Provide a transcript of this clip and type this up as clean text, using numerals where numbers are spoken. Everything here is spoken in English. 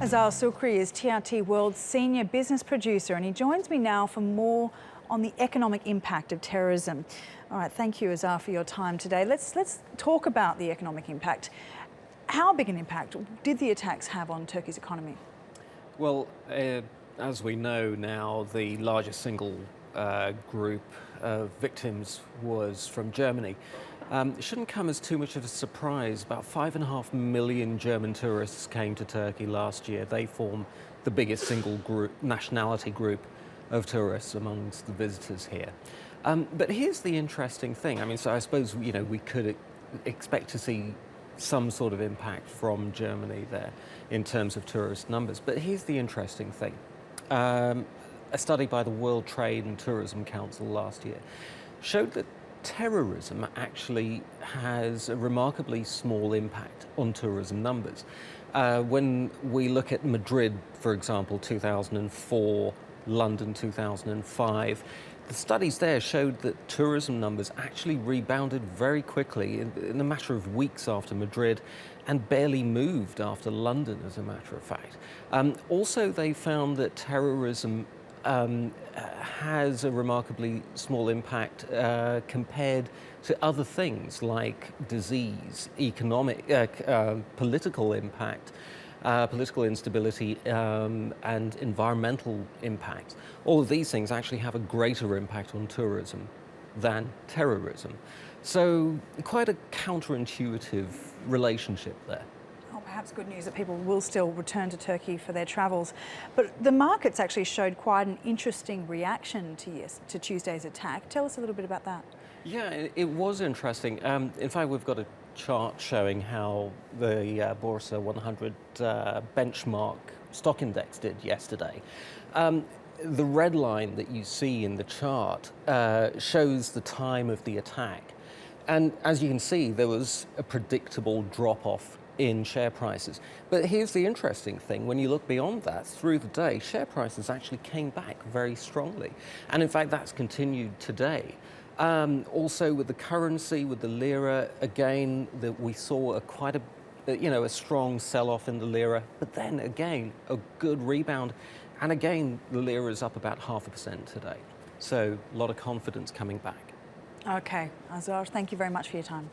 Azhar Sukri is TRT World's senior business producer, and he joins me now for more on the economic impact of terrorism. All right, thank you, Azhar, for your time today. Let's talk about the economic impact. How big an impact did the attacks have on Turkey's economy? Well, as we know now, the largest single group of victims was from Germany. It shouldn't come as too much of a surprise. About 5.5 million German tourists came to Turkey last year. They form the biggest single nationality group of tourists amongst the visitors here. But here's the interesting thing. I mean, so I suppose, we could expect to see some sort of impact from Germany there in terms of tourist numbers. But here's the interesting thing. A study by the World Trade and Tourism Council last year showed that terrorism actually has a remarkably small impact on tourism numbers. When we look at Madrid, for example, 2004, London 2005, the studies there showed that tourism numbers actually rebounded very quickly in a matter of weeks after Madrid, and barely moved after London, as a matter of fact. Also, they found that terrorism has a remarkably small impact compared to other things like disease, economic, political impact, political instability, and environmental impact. All of these things actually have a greater impact on tourism than terrorism. So quite a counterintuitive relationship there. Perhaps good news that people will still return to Turkey for their travels. But the markets actually showed quite an interesting reaction to Tuesday's attack. Tell us a little bit about that. Yeah, it was interesting. In fact, we've got a chart showing how the Borsa 100 benchmark stock index did yesterday. The red line that you see in the chart shows the time of the attack. And as you can see, there was a predictable drop-off in share prices. But here's the interesting thing. When you look beyond that, through the day, share prices actually came back very strongly. And in fact, that's continued today. Also with the currency, with the lira, again, that we saw a strong sell-off in the lira, but then again, a good rebound. And again, the lira is up about 0.5% today. So a lot of confidence coming back. Okay, Azhar, thank you very much for your time.